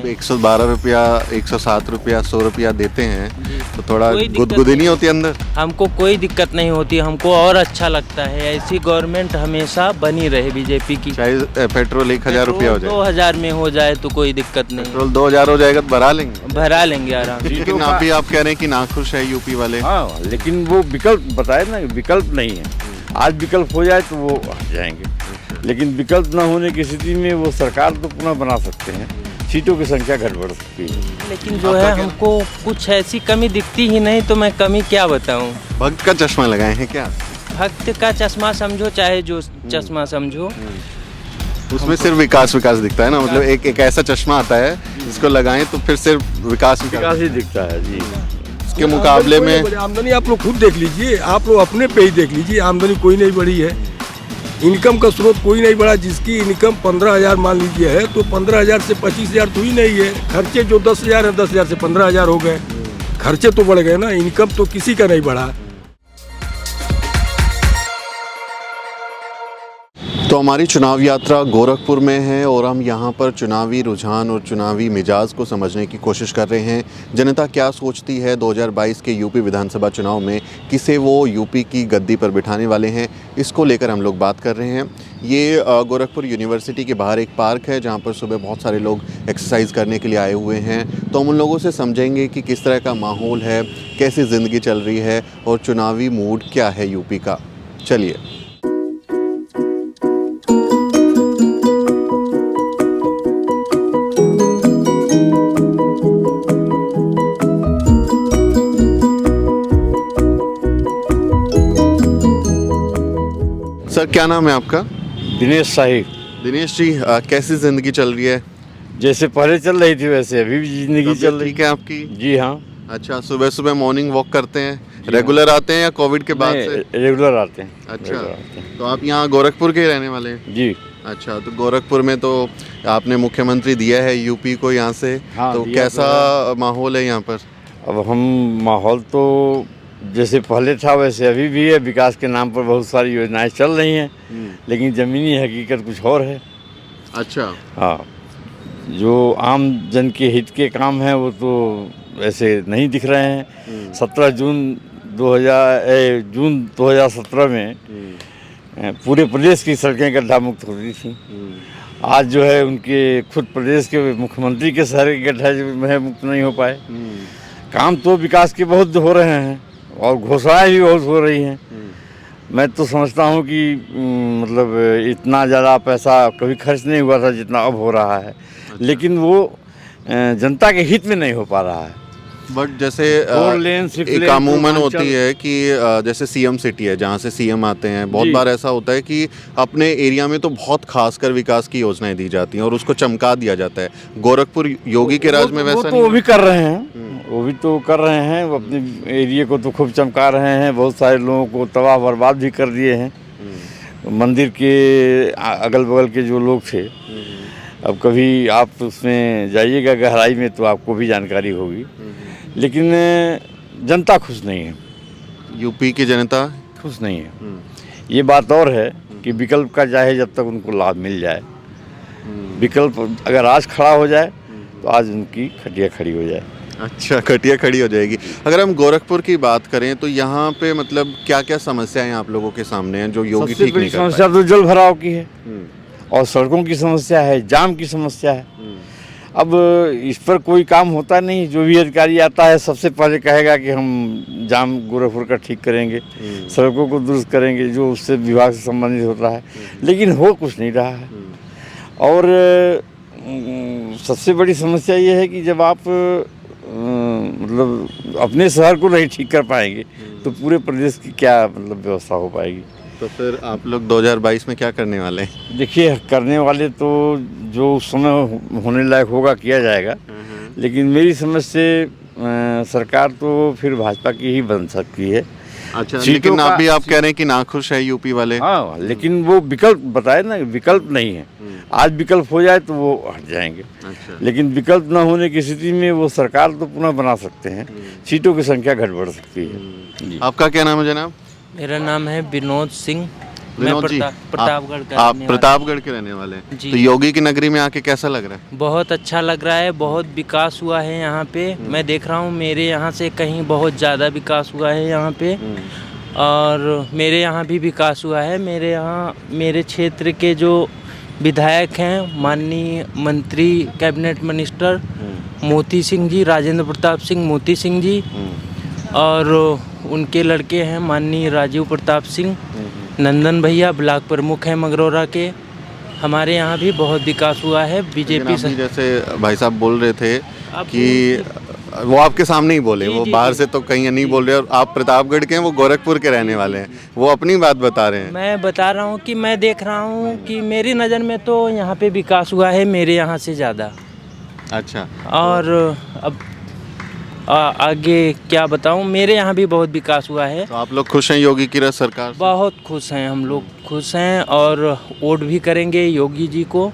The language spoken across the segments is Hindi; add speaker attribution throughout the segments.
Speaker 1: 112 रुपया, 107 रुपया, 100 रुपया देते हैं
Speaker 2: जी।
Speaker 1: तो थोड़ा
Speaker 2: कोई दिक्कत
Speaker 1: गुदगुदी नहीं
Speaker 2: नहीं।
Speaker 1: होती अंदर?
Speaker 2: हमको कोई दिक्कत नहीं होती, हमको और अच्छा लगता है। ऐसी गवर्नमेंट हमेशा बनी रहे बीजेपी की।
Speaker 1: चाहे पेट्रोल 1000 रुपया हो जाए,
Speaker 2: 2000 में हो जाए तो कोई दिक्कत नहीं,
Speaker 1: पेट्रोल 2000 हो जाएगा तो भरा लेंगे।
Speaker 2: भरा लेंगे आराम से।
Speaker 1: लेकिन अभी आप कह रहे हैं कि नाखुश है यूपी वाले।
Speaker 3: हाँ, लेकिन वो विकल्प बताए ना, विकल्प नहीं है। आज विकल्प हो जाए तो वो हट जाएंगे, लेकिन विकल्प न होने की स्थिति में वो सरकार तो पुनः बना सकते हैं, सीटों की संख्या घट बढ़ सकती है।
Speaker 2: लेकिन जो है हमको कुछ ऐसी कमी दिखती ही नहीं, तो मैं कमी क्या बताऊं।
Speaker 1: भक्त का चश्मा लगाए हैं क्या?
Speaker 2: भक्त का चश्मा समझो चाहे जो चश्मा समझो,
Speaker 1: उसमें सिर्फ विकास विकास दिखता है ना, मतलब एक ऐसा चश्मा आता है जिसको लगाएं तो फिर सिर्फ विकास
Speaker 3: विकास ही दिखता है जी।
Speaker 1: के मुकाबले में
Speaker 4: आमदनी आप लोग खुद देख लीजिए, आप लोग अपने पे ही देख लीजिए, आमदनी कोई नहीं बढ़ी है, इनकम का स्रोत कोई नहीं बढ़ा। जिसकी इनकम 15,000 मान लीजिए है तो 15,000 से 25,000 तो ही नहीं है। खर्चे जो 10,000 है, 10,000 से 15,000 हो गए, खर्चे तो बढ़ गए ना, इनकम तो किसी का नहीं बढ़ा।
Speaker 1: तो हमारी चुनाव यात्रा गोरखपुर में है और हम यहाँ पर चुनावी रुझान और चुनावी मिजाज को समझने की कोशिश कर रहे हैं। जनता क्या सोचती है 2022 के यूपी विधानसभा चुनाव में, किसे वो यूपी की गद्दी पर बिठाने वाले हैं, इसको लेकर हम लोग बात कर रहे हैं। ये गोरखपुर यूनिवर्सिटी के बाहर एक पार्क है जहाँ पर सुबह बहुत सारे लोग एक्सरसाइज करने के लिए आए हुए हैं। तो हम उन लोगों से समझेंगे कि किस तरह का माहौल है, कैसी ज़िंदगी चल रही है और चुनावी मूड क्या है यूपी का। चलिए। सर क्या नाम है आपका?
Speaker 3: दिनेश शाही।
Speaker 1: दिनेश जी, कैसी ज़िंदगी चल रही है?
Speaker 3: जैसे पहले चल रही थी वैसे अभी भी जिंदगी चल रही
Speaker 1: ठीक है आपकी?
Speaker 3: जी हाँ।
Speaker 1: अच्छा, सुबह सुबह मॉर्निंग वॉक करते हैं, रेगुलर आते हैं या कोविड के बाद से?
Speaker 3: रेगुलर आते हैं।
Speaker 1: अच्छा,
Speaker 3: रेगुलर आते हैं।
Speaker 1: तो आप यहाँ गोरखपुर के ही रहने वाले हैं?
Speaker 3: जी
Speaker 1: अच्छा, तो गोरखपुर में तो आपने मुख्यमंत्री दिया है यूपी को यहाँ से।
Speaker 3: हाँ,
Speaker 1: तो
Speaker 3: दिया
Speaker 1: कैसा माहौल है यहाँ पर?
Speaker 3: अब हम माहौल तो जैसे पहले था वैसे अभी भी है। विकास के नाम पर बहुत सारी योजनाएं चल रही हैं, लेकिन ज़मीनी हकीकत कुछ और है।
Speaker 1: अच्छा।
Speaker 3: हाँ, जो आम जन के हित के काम हैं वो तो ऐसे नहीं दिख रहे हैं। 17 जून 2017 में पूरे प्रदेश की सड़कें गड्ढा मुक्त हो रही थी। आज जो है उनके खुद प्रदेश के मुख्यमंत्री के शहर के गड्ढा जो है मुक्त नहीं हो पाए। काम तो विकास के बहुत हो रहे हैं और घोषणाएं भी बहुत हो रही हैं। मैं तो समझता हूँ कि मतलब इतना ज़्यादा पैसा कभी खर्च नहीं हुआ था जितना अब हो रहा है। अच्छा। लेकिन वो जनता के हित में नहीं हो पा रहा है।
Speaker 1: बट जैसे
Speaker 3: एक
Speaker 1: अमूमन होती है कि जैसे सीएम सिटी है जहाँ से सीएम आते हैं, बहुत बार ऐसा होता है कि अपने एरिया में तो बहुत खासकर विकास की योजनाएं दी जाती हैं और उसको चमका दिया जाता है। गोरखपुर योगी के राज में वैसा नहीं?
Speaker 3: वो भी कर रहे हैं, वो भी तो कर रहे हैं। वो अपने एरिया को तो खूब चमका रहे हैं, बहुत सारे लोगों को तबाह बर्बाद भी कर दिए हैं। मंदिर के अगल बगल के जो लोग थे, अब कभी आप उसमें जाइएगा गहराई में तो आपको भी जानकारी होगी, लेकिन जनता खुश नहीं है।
Speaker 1: यूपी की जनता
Speaker 3: खुश नहीं है। ये बात और है कि विकल्प का चाहे जब तक उनको लाभ मिल जाए, विकल्प अगर आज खड़ा हो जाए तो आज उनकी खटिया खड़ी हो जाए।
Speaker 1: अच्छा, खटिया खड़ी हो जाएगी। अगर हम गोरखपुर की बात करें तो यहाँ पे मतलब क्या क्या समस्याएं आप लोगों के सामने हैं जो योगी ठीक नहीं कर पाए?
Speaker 3: समस्या तो जल भराव की है और सड़कों की समस्या है, जाम की समस्या है। अब इस पर कोई काम होता नहीं। जो भी अधिकारी आता है सबसे पहले कहेगा कि हम जाम गोरखपुर का ठीक करेंगे, सड़कों को दुरुस्त करेंगे, जो उससे विभाग से संबंधित होता है, लेकिन हो कुछ नहीं रहा है। और सबसे बड़ी समस्या ये है कि जब आप मतलब अपने शहर को नहीं ठीक कर पाएंगे तो पूरे प्रदेश की क्या मतलब व्यवस्था हो पाएगी?
Speaker 1: तो फिर आप लोग 2022 में क्या करने वाले हैं?
Speaker 3: देखिए, करने वाले तो जो उस समय होने लायक होगा किया जाएगा, लेकिन मेरी समझ से सरकार तो फिर भाजपा की ही बन सकती है।
Speaker 1: अच्छा, लेकिन अभी आप कह रहे हैं कि नाखुश है यूपी वाले।
Speaker 3: हाँ, लेकिन वो विकल्प बताए ना, विकल्प नहीं है। आज विकल्प हो जाए तो वो हट जाएंगे।
Speaker 1: अच्छा।
Speaker 3: लेकिन विकल्प न होने की स्थिति में वो सरकार तो पुनः बना सकते हैं, सीटों की संख्या घट बढ़ सकती है।
Speaker 1: आपका क्या नाम है जनाब?
Speaker 2: मेरा नाम है विनोद सिंह। मैं
Speaker 1: विनोद जी,
Speaker 2: प्रतापगढ़ का
Speaker 1: आप
Speaker 2: रहने वाला
Speaker 1: प्रतापगढ़ के रहने वाले हैं।
Speaker 2: जी।
Speaker 1: तो योगी की नगरी में आके कैसा लग रहा है?
Speaker 2: बहुत अच्छा लग रहा है, बहुत विकास हुआ है यहाँ पे। मैं देख रहा हूँ मेरे यहाँ से कहीं बहुत ज़्यादा विकास हुआ है यहाँ पे, और मेरे यहाँ भी विकास हुआ है। मेरे यहाँ मेरे क्षेत्र के जो विधायक हैं, माननीय मंत्री कैबिनेट मिनिस्टर मोती सिंह जी, राजेंद्र प्रताप सिंह मोती सिंह जी, और उनके लड़के हैं माननीय राजीव प्रताप सिंह, नंदन भैया ब्लॉक प्रमुख हैं मगरौरा के। हमारे यहाँ भी बहुत विकास हुआ है बीजेपी
Speaker 1: लेकिन
Speaker 2: से।
Speaker 1: अभी जैसे भाई साहब बोल रहे थे
Speaker 2: आप
Speaker 1: कि वो आपके सामने ही बोले,
Speaker 2: जी,
Speaker 1: वो
Speaker 2: जी,
Speaker 1: बाहर
Speaker 2: जी।
Speaker 1: से तो कहीं नहीं बोल रहे, और आप प्रतापगढ़ के हैं, वो गोरखपुर के रहने वाले हैं, वो अपनी बात बता रहे हैं।
Speaker 2: मैं बता रहा हूँ कि मैं देख रहा हूँ कि मेरी नज़र में तो यहाँ पे विकास हुआ है मेरे यहाँ से ज़्यादा।
Speaker 1: अच्छा,
Speaker 2: और अब आगे क्या बताऊँ, मेरे यहाँ भी बहुत विकास हुआ है।
Speaker 1: तो आप लोग खुश हैं योगी की सरकार से?
Speaker 2: बहुत खुश हैं हम लोग, खुश हैं, और वोट भी करेंगे योगी जी को।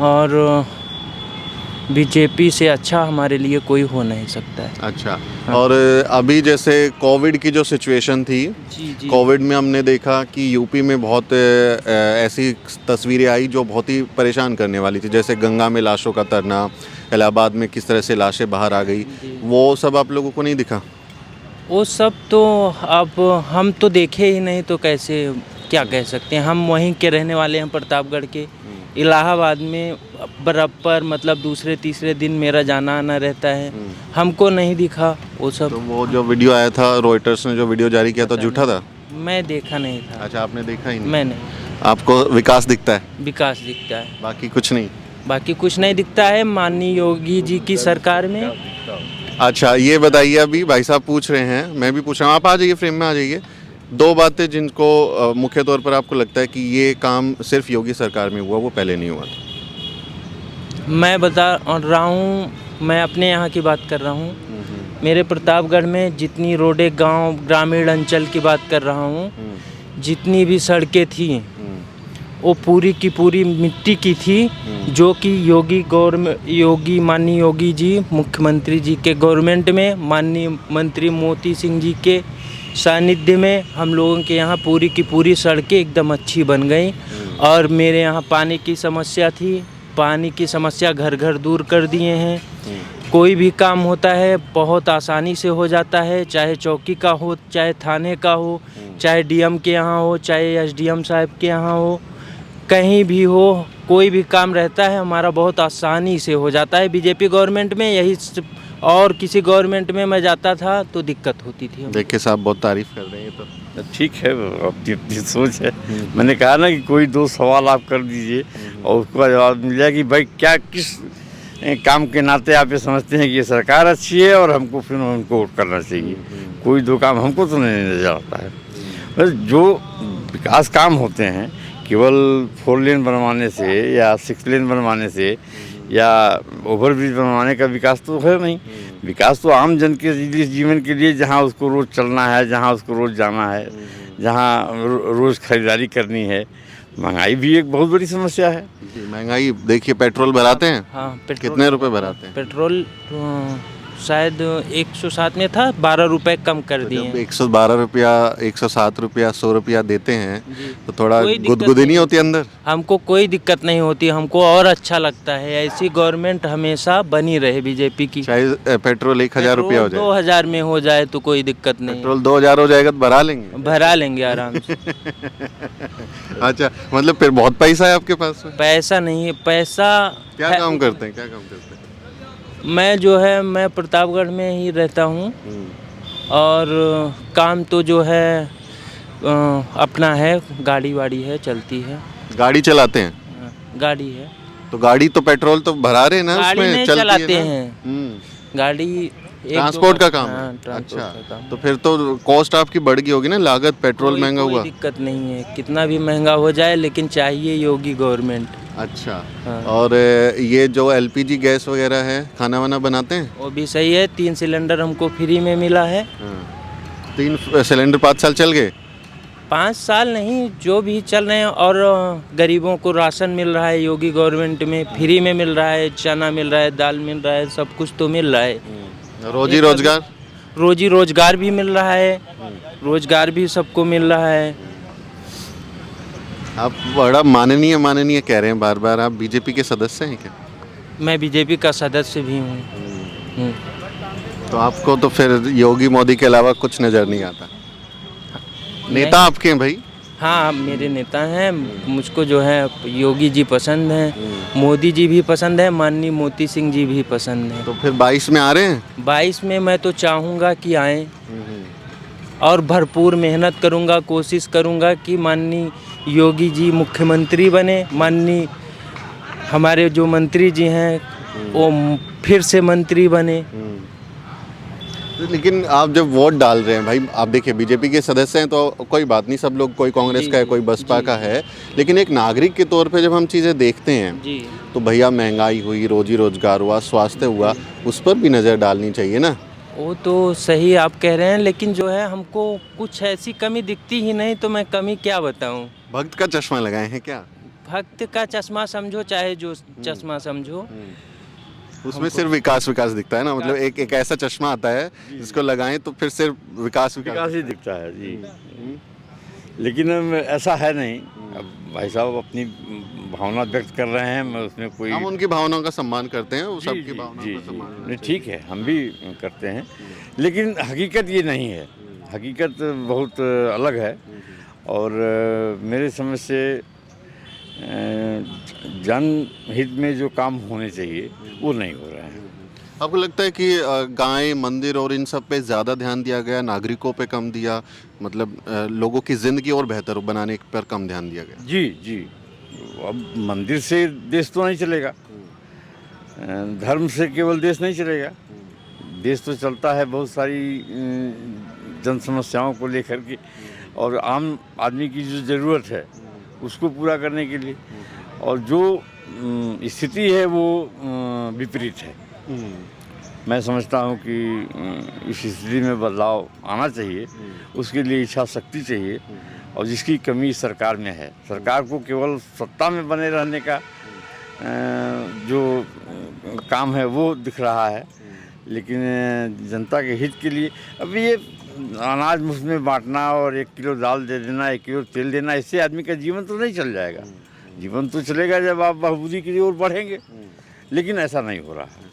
Speaker 2: और बीजेपी से अच्छा हमारे लिए कोई हो नहीं सकता है।
Speaker 1: अच्छा, और अभी जैसे कोविड की जो सिचुएशन थी,
Speaker 2: जी जी।
Speaker 1: कोविड में हमने देखा कि यूपी में बहुत ऐसी तस्वीरें आई जो बहुत ही परेशान करने वाली थी, जैसे गंगा में लाशों का तरना, इलाहाबाद में किस तरह से लाशें बाहर आ गई, वो सब आप लोगों को नहीं दिखा?
Speaker 2: वो सब तो अब हम तो देखे ही नहीं, तो कैसे क्या कह सकते हैं। हम वहीं के रहने वाले हैं, प्रतापगढ़ के। इलाहाबाद में बराबर मतलब दूसरे तीसरे दिन मेरा जाना आना रहता है, हमको नहीं दिखा वो सब।
Speaker 1: तो वो जो वीडियो आया था, रॉयटर्स ने जो वीडियो जारी किया था, झूठा था?
Speaker 2: मैं देखा नहीं था।
Speaker 1: अच्छा, आपने देखा ही नहीं?
Speaker 2: मैंने
Speaker 1: आपको विकास दिखता है,
Speaker 2: विकास दिखता है,
Speaker 1: बाकी कुछ नहीं?
Speaker 2: बाकी कुछ नहीं दिखता है माननीय योगी जी की सरकार में।
Speaker 1: अच्छा, ये बताइए, अभी भाई साहब पूछ रहे हैं, मैं भी पूछ रहा हूँ, आप आ जाइए, फ्रेम में आ जाइए। दो बातें जिनको मुख्य तौर पर आपको लगता है कि ये काम सिर्फ योगी सरकार में हुआ, वो पहले नहीं हुआ था।
Speaker 2: मैं बता रहा हूँ, मैं अपने यहाँ की बात कर रहा हूँ। मेरे प्रतापगढ़ में जितनी रोडें, गांव, ग्रामीण अंचल की बात कर रहा हूँ, जितनी भी सड़कें थी वो पूरी की पूरी मिट्टी की थी, जो कि योगी माननीय योगी जी मुख्यमंत्री जी के गवर्नमेंट में, माननीय मंत्री मोती सिंह जी के सानिध्य में हम लोगों के यहाँ पूरी की पूरी सड़कें एकदम अच्छी बन गई। और मेरे यहाँ पानी की समस्या थी, पानी की समस्या घर घर दूर कर दिए हैं। कोई भी काम होता है बहुत आसानी से हो जाता है, चाहे चौकी का हो, चाहे थाने का हो, चाहे डीएम के यहाँ हो, चाहे एसडीएम साहब के यहाँ हो, कहीं भी हो, कोई भी काम रहता है हमारा बहुत आसानी से हो जाता है बीजेपी गवर्नमेंट में। यही और किसी गवर्नमेंट में मैं जाता था तो दिक्कत होती थी।
Speaker 1: देखिए साहब बहुत तारीफ कर रहे हैं, तो
Speaker 3: ठीक है, अपनी अपनी सोच है। मैंने कहा ना कि कोई दो सवाल आप कर दीजिए और उसका जवाब मिल जाए कि भाई क्या किस काम के नाते आप ये समझते हैं कि ये सरकार अच्छी है और हमको फिर उनको वोट करना चाहिए। कोई दो काम हमको तो नहीं नजर आता है। बस जो विकास काम होते हैं केवल 4 लेन बनवाने से या 6 लेन बनवाने से या ओवरब्रिज बनवाने का विकास तो है नहीं। विकास तो आम जन के जीवन के लिए, जहाँ उसको रोज़ चलना है, जहाँ उसको रोज़ जाना है, जहाँ रोज़ खरीदारी करनी है। महंगाई भी एक बहुत बड़ी समस्या है।
Speaker 1: महंगाई देखिए, पेट्रोल भराते हैं?
Speaker 2: हाँ, पेट्रोल
Speaker 1: कितने रुपए भराते हैं?
Speaker 2: पेट्रोल शायद 107 में था, 12 रुपए कम कर दिए
Speaker 1: जब
Speaker 2: हैं।
Speaker 1: 112 रुपया, 107 रुपया, 100 रुपया देते हैं तो थोड़ा
Speaker 2: कोई दिक्कत
Speaker 1: गुदगुदी नहीं
Speaker 2: नहीं
Speaker 1: होती अंदर?
Speaker 2: हमको कोई दिक्कत नहीं होती, हमको और अच्छा लगता है। ऐसी गवर्नमेंट हमेशा बनी रहे बीजेपी की।
Speaker 1: चाहे पेट्रोल 1000 रुपया हो जाए,
Speaker 2: 2000 में हो जाए तो कोई दिक्कत नहीं,
Speaker 1: पेट्रोल 2000 हो जाएगा तो भरा लेंगे?
Speaker 2: भरा लेंगे आराम से।
Speaker 1: अच्छा, मतलब फिर बहुत पैसा है आपके पास में?
Speaker 2: पैसा नहीं है, पैसा
Speaker 1: क्या
Speaker 2: है।
Speaker 1: काम करते हैं, क्या काम करते हैं?
Speaker 2: मैं जो है मैं प्रतापगढ़ में ही रहता हूँ, और काम तो जो है अपना है, गाड़ी वाड़ी है, चलती है।
Speaker 1: गाड़ी चलाते हैं?
Speaker 2: गाड़ी है।
Speaker 1: तो गाड़ी तो पेट्रोल तो भरा रहे हैं ना,
Speaker 2: गाड़ी
Speaker 1: उसमें
Speaker 2: नहीं
Speaker 1: चलती
Speaker 2: चलाते
Speaker 1: है ना?
Speaker 2: हैं, गाड़ी
Speaker 1: ट्रांसपोर्ट का काम
Speaker 2: हाँ,
Speaker 1: है?
Speaker 2: ट्रांसपोर्ट
Speaker 1: अच्छा,
Speaker 2: का काम।
Speaker 1: तो फिर तो कॉस्ट आपकी बढ़ गई होगी ना, लागत, पेट्रोल महंगा
Speaker 2: कोई
Speaker 1: हुआ?
Speaker 2: दिक्कत नहीं है, कितना भी महंगा हो जाए, लेकिन चाहिए योगी गवर्नमेंट।
Speaker 1: अच्छा,
Speaker 2: हाँ।
Speaker 1: और ये जो एलपीजी गैस वगैरह है, खाना वाना बनाते हैं?
Speaker 2: वो भी सही है, 3 सिलेंडर हमको फ्री में मिला है।
Speaker 1: 3 सिलेंडर 5 साल चल गए?
Speaker 2: 5 साल नहीं, जो भी चल रहे हैं। और गरीबों को राशन मिल रहा है योगी गवर्नमेंट में, फ्री में मिल रहा है, चना मिल रहा है, दाल मिल रहा है, सब कुछ तो मिल रहा है।
Speaker 1: रोजी रोजगार?
Speaker 2: रोजी रोजगार भी मिल रहा है, रोजगार भी सबको मिल रहा है।
Speaker 1: आप बड़ा माननीय माननीय कह रहे हैं बार बार, आप बीजेपी के सदस्य हैं क्या?
Speaker 2: मैं बीजेपी का सदस्य भी हूँ।
Speaker 1: तो आपको तो फिर योगी मोदी के अलावा कुछ नज़र नहीं आता। नेता आपके हैं भाई?
Speaker 2: हाँ, मेरे नेता हैं। मुझको जो है योगी जी पसंद हैं, मोदी जी भी पसंद है, माननीय मोती सिंह जी भी पसंद हैं।
Speaker 1: तो फिर 22 में आ रहे हैं?
Speaker 2: 22 में मैं तो चाहूँगा कि आएँ और भरपूर मेहनत करूँगा, कोशिश करूँगा कि माननीय योगी जी मुख्यमंत्री बने, माननीय हमारे जो मंत्री जी हैं वो फिर से मंत्री बने।
Speaker 1: लेकिन आप जब वोट डाल रहे हैं भाई, आप देखिए बीजेपी के सदस्य हैं तो कोई बात नहीं, सब लोग, कोई कांग्रेस का है, कोई बसपा का है, लेकिन एक नागरिक के तौर पे जब हम चीज़ें देखते हैं
Speaker 2: जी,
Speaker 1: तो भैया महंगाई हुई, रोजी रोजगार हुआ, स्वास्थ्य हुआ, उस पर भी नज़र डालनी चाहिए ना।
Speaker 2: वो तो सही आप कह रहे हैं, लेकिन जो है हमको कुछ ऐसी कमी दिखती ही नहीं, तो मैं कमी क्या बताऊं।
Speaker 1: भक्त का चश्मा लगाए हैं क्या?
Speaker 2: भक्त का चश्मा समझो चाहे जो चश्मा समझो,
Speaker 1: उसमें सिर्फ विकास विकास दिखता है ना, मतलब एक ऐसा चश्मा आता है जिसको लगाएं तो फिर सिर्फ विकास
Speaker 3: विकास ही दिखता है जी। लेकिन ऐसा है नहीं। अब भाई साहब अपनी भावना व्यक्त कर रहे हैं, मैं उसमें कोई,
Speaker 1: हम उनकी भावनाओं का सम्मान करते हैं, वो
Speaker 3: जी,
Speaker 1: सबकी
Speaker 3: जी,
Speaker 1: भावनाओं
Speaker 3: जी,
Speaker 1: का
Speaker 3: जी,
Speaker 1: सम्मान करते
Speaker 3: नहीं
Speaker 1: हैं।
Speaker 3: ठीक है, हम भी करते हैं, लेकिन हकीकत ये नहीं है। हकीकत बहुत अलग है और मेरे समझ से जनहित में जो काम होने चाहिए वो नहीं हो रहा है।
Speaker 1: आपको लगता है कि गाय, मंदिर और इन सब पे ज़्यादा ध्यान दिया गया, नागरिकों पे कम दिया, मतलब लोगों की ज़िंदगी और बेहतर बनाने पर कम ध्यान दिया गया?
Speaker 3: जी जी, अब मंदिर से देश तो नहीं चलेगा, धर्म से केवल देश नहीं चलेगा। देश तो चलता है बहुत सारी जन समस्याओं को लेकर के और आम आदमी की जो ज़रूरत है उसको पूरा करने के लिए, और जो स्थिति है वो विपरीत है। मैं समझता हूँ कि इस स्थिति में बदलाव आना चाहिए, उसके लिए इच्छा शक्ति चाहिए, और जिसकी कमी सरकार में है। सरकार को केवल सत्ता में बने रहने का जो काम है वो दिख रहा है, लेकिन जनता के हित के लिए अब ये अनाज मुफ्त में बांटना और 1 किलो दाल दे देना, 1 किलो तेल देना, इससे आदमी का जीवन तो नहीं चल जाएगा। जीवन तो चलेगा जब आप बहबूदी की ओर बढ़ेंगे, लेकिन ऐसा नहीं हो रहा है।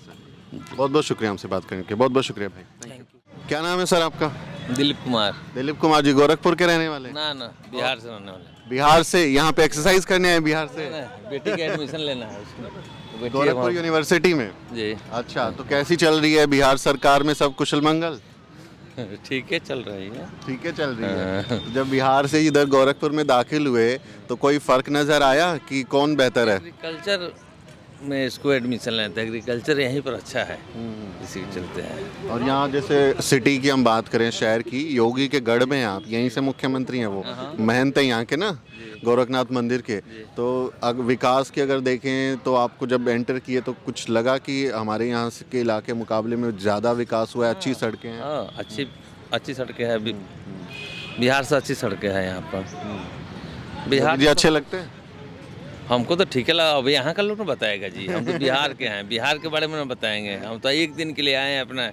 Speaker 1: बहुत बहुत शुक्रिया हमसे बात करने के, बहुत बहुत शुक्रिया भाई। क्या नाम है सर आपका?
Speaker 5: दिलीप कुमार।
Speaker 1: दिलीप कुमार जी, गोरखपुर के रहने वाले?
Speaker 5: ना बिहार से रहने वाले।
Speaker 1: बिहार से यहाँ पे एक्सरसाइज करने आए बिहार से?
Speaker 5: बेटी का एडमिशन लेना है उसमें। बेटी
Speaker 1: गोरखपुर यूनिवर्सिटी में?
Speaker 5: जी।
Speaker 1: अच्छा, तो कैसी चल रही है बिहार सरकार में, सब कुशल मंगल?
Speaker 5: ठीक है, चल रही है।
Speaker 1: ठीक है, चल रही है। तो जब बिहार से इधर गोरखपुर में दाखिल हुए तो कोई फर्क नजर आया कि कौन बेहतर है?
Speaker 5: एग्रीकल्चर में इसको एडमिशन लेना था, एग्रीकल्चर यहीं पर अच्छा है, इसी के चलते हैं।
Speaker 1: और यहाँ जैसे सिटी की हम बात करें, शहर की, योगी के गढ़ में आप यहीं से मुख्यमंत्री हैं, वो महंत हैं यहाँ के ना, गोरखनाथ मंदिर के। तो विकास की अगर देखें तो आपको जब एंटर किए तो कुछ लगा कि हमारे यहाँ के इलाके मुकाबले में ज़्यादा विकास हुआ है, अच्छी सड़कें हैं?
Speaker 5: हाँ, अच्छी सड़कें हैं, बिहार से अच्छी सड़कें हैं यहाँ पर। बिहार
Speaker 1: जी अच्छे लगते हैं
Speaker 5: हमको तो ठीक है लगा। अब यहाँ का लोग ना बताएगा जी, हम तो बिहार के हैं, बिहार के बारे में ना बताएंगे। हम तो एक दिन के लिए आए हैं, अपना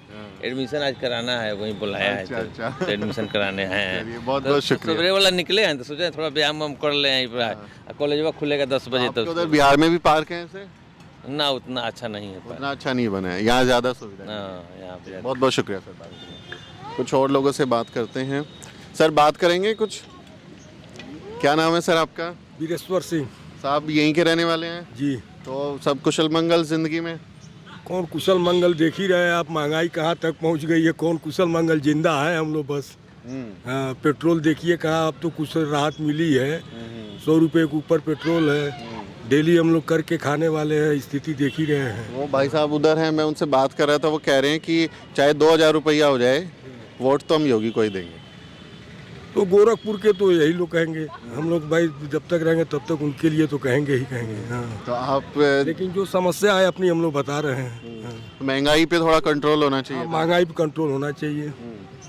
Speaker 5: एडमिशन आज कराना है, वहीं बुलाया है तो एडमिशन कराने हैं।
Speaker 1: बहुत बहुत शुक्रिया।
Speaker 5: सवेरे वाला निकले हैं तो सोचे थोड़ा व्यायाम हम कर ले। कॉलेज खुलेगा 10 बजे तक।
Speaker 1: उधर बिहार में भी पार्क है ऐसे?
Speaker 5: ना उतना अच्छा नहीं है,
Speaker 1: उतना अच्छा नहीं बना है, यहाँ ज़्यादा सुविधा है।
Speaker 5: यहाँ पे
Speaker 1: बहुत बहुत शुक्रिया सर। कुछ और लोगों से बात करते हैं। सर बात करेंगे कुछ? क्या नाम है सर आपका?
Speaker 4: वीरेश्वर सिंह
Speaker 1: साहब यहीं के रहने वाले हैं?
Speaker 4: जी।
Speaker 1: तो सब कुशल मंगल जिंदगी में?
Speaker 4: कौन कुशल मंगल, देख ही रहे हैं आप, महंगाई कहाँ तक पहुँच गई है। कौन कुशल मंगल, जिंदा है हम लोग बस। हाँ, पेट्रोल देखिए कहाँ, अब तो कुछ राहत मिली है। 100 रुपये के ऊपर पेट्रोल है, डेली हम लोग करके खाने वाले हैं, स्थिति देख ही रहे हैं।
Speaker 1: वो भाई साहब उधर हैं, मैं उनसे बात कर रहा था, वो कह रहे हैं कि चाहे 2000 रुपया हो जाए, वोट तो हम योगी को ही देंगे।
Speaker 4: तो गोरखपुर के तो यही लोग कहेंगे, हम लोग भाई जब तक रहेंगे तब तक उनके लिए तो कहेंगे ही कहेंगे। हाँ,
Speaker 1: तो आप
Speaker 4: लेकिन जो समस्या है अपनी हम लोग बता रहे हैं। हाँ।
Speaker 1: महंगाई पे थोड़ा कंट्रोल होना चाहिए।
Speaker 4: महंगाई पे कंट्रोल होना चाहिए,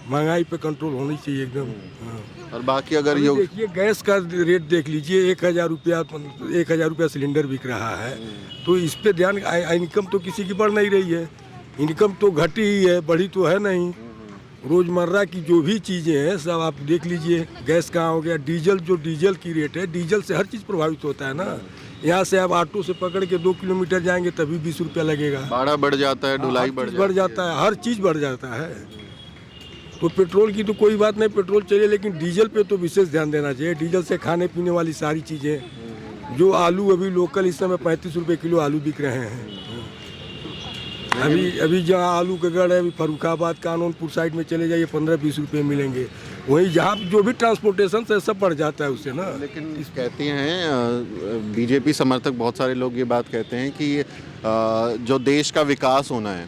Speaker 4: महंगाई पे कंट्रोल होनी चाहिए एकदम। हाँ।
Speaker 1: और बाकी अगर
Speaker 4: देखिए गैस का रेट देख लीजिए, 1000 रुपया सिलेंडर बिक रहा है। तो इस पे ध्यान, इनकम तो किसी की बढ़ नहीं रही है, इनकम तो घटी ही है, बढ़ी तो है नहीं। रोज़मर्रा की जो भी चीज़ें हैं सब आप देख लीजिए। गैस कहाँ हो गया, डीजल की रेट है, डीजल से हर चीज़ प्रभावित होता है ना। यहाँ से आप ऑटो से पकड़ के 2 किलोमीटर जाएंगे तभी 20 रुपया लगेगा।
Speaker 1: भाड़ा बढ़ जाता है, ढुलाई बढ़
Speaker 4: जाता है, हर चीज़ बढ़ जाता है। तो पेट्रोल की तो कोई बात नहीं, पेट्रोल चलिए, लेकिन डीजल पे तो विशेष ध्यान देना चाहिए। डीजल से खाने पीने वाली सारी चीज़ें, जो आलू अभी लोकल इस समय 35 रुपये किलो आलू बिक रहे हैं। अभी जहाँ आलू का गढ़ है, अभी फर्रुखाबाद कानूनपुर साइड में चले जाइए 15-20 रुपये मिलेंगे। वहीं जहाँ जो भी ट्रांसपोर्टेशन से सब बढ़ जाता है उससे ना।
Speaker 1: लेकिन कहते हैं बीजेपी समर्थक बहुत सारे लोग ये बात कहते हैं कि जो देश का विकास होना है,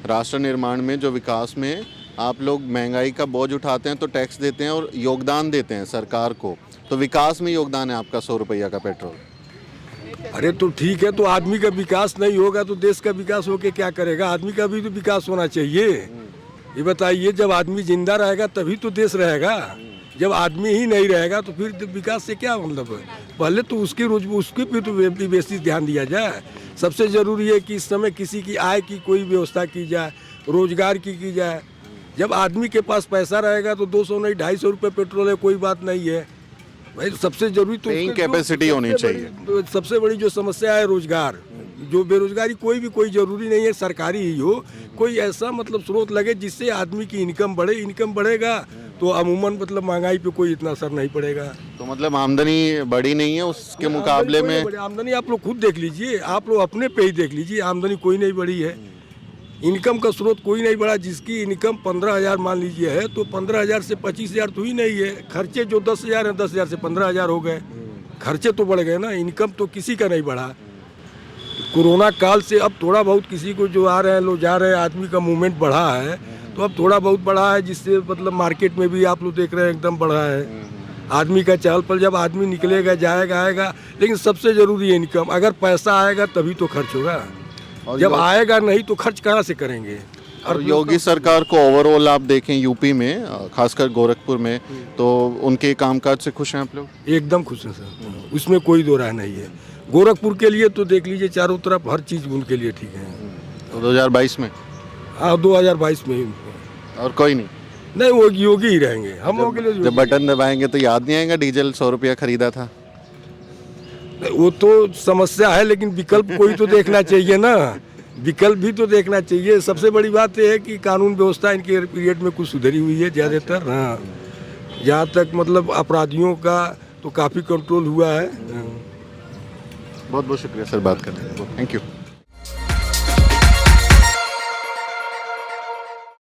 Speaker 1: राष्ट्र निर्माण में जो विकास में आप लोग महंगाई का बोझ उठाते हैं तो टैक्स देते हैं और योगदान देते हैं सरकार को, तो विकास में योगदान है आपका 100 रुपया का पेट्रोल।
Speaker 4: अरे तो ठीक है, तो आदमी का विकास नहीं होगा तो देश का विकास होके क्या करेगा? आदमी का भी तो विकास होना चाहिए। ये बताइए, जब आदमी जिंदा रहेगा तभी तो देश रहेगा। जब आदमी ही नहीं रहेगा तो फिर विकास से क्या मतलब है? पहले तो उसके पे तो बेसिस ध्यान दिया जाए। सबसे ज़रूरी है कि इस समय किसी की आय की कोई व्यवस्था की जाए, रोजगार की जाए। जब आदमी के पास पैसा रहेगा तो 200 नहीं 250 रुपये पेट्रोल है, कोई बात नहीं है भाई। सबसे जरूरी तो
Speaker 1: कैपेसिटी होनी चाहिए।
Speaker 4: तो सबसे बड़ी जो समस्या है रोजगार, जो बेरोजगारी कोई जरूरी नहीं है सरकारी ही हो, कोई ऐसा मतलब स्रोत लगे जिससे आदमी की इनकम बढ़े। इनकम बढ़ेगा तो अमूमन मतलब महंगाई पे कोई इतना असर नहीं पड़ेगा।
Speaker 1: तो मतलब आमदनी बढ़ी नहीं है उसके मुकाबले में।
Speaker 4: आमदनी आप लोग खुद देख लीजिए, आप लोग अपने पे ही देख लीजिए, आमदनी कोई नहीं बढ़ी है। इनकम का स्रोत कोई नहीं बढ़ा। जिसकी इनकम 15,000 मान लीजिए है तो 15,000 से 25,000 तो ही नहीं है। खर्चे जो 10,000 हैं 10,000 से 15,000 हो गए, खर्चे तो बढ़ गए ना, इनकम तो किसी का नहीं बढ़ा। कोरोना काल से अब थोड़ा बहुत किसी को जो आ रहे हैं लोग जा रहे हैं, आदमी का मूवमेंट बढ़ा है तो अब थोड़ा बहुत बढ़ा है, जिससे मतलब मार्केट में भी आप लोग देख रहे हैं एकदम बढ़ा है। आदमी का चहल पहल, जब आदमी निकलेगा जाएगा आएगा, लेकिन सबसे ज़रूरी है इनकम। अगर पैसा आएगा तभी तो खर्च होगा, और जब आएगा नहीं तो खर्च कहाँ से करेंगे?
Speaker 1: और योगी सरकार को ओवरऑल आप देखें यूपी में, खासकर गोरखपुर में, तो उनके कामकाज से खुश हैं आप लोग?
Speaker 4: एकदम खुश हैं सर, उसमें कोई दो राय नहीं है। गोरखपुर के लिए तो देख लीजिए, चारों तरफ हर चीज़ उनके लिए ठीक है।
Speaker 1: 2022 में?
Speaker 4: हाँ 2022 में ही।
Speaker 1: और कोई नहीं?
Speaker 4: वो योगी ही रहेंगे हम लोगों के लिए।
Speaker 1: जब बटन दबाएंगे तो याद नहीं आएगा डीजल 100 रुपया खरीदा था?
Speaker 4: वो तो समस्या है, लेकिन विकल्प कोई तो देखना चाहिए ना। विकल्प भी तो देखना चाहिए। सबसे बड़ी बात यह है कि कानून व्यवस्था इनके पीरियड में कुछ सुधरी हुई है ज़्यादातर। हाँ, जहाँ तक मतलब अपराधियों का तो काफ़ी कंट्रोल हुआ है।
Speaker 1: बहुत बहुत शुक्रिया सर बात करने के लिए। Thank you.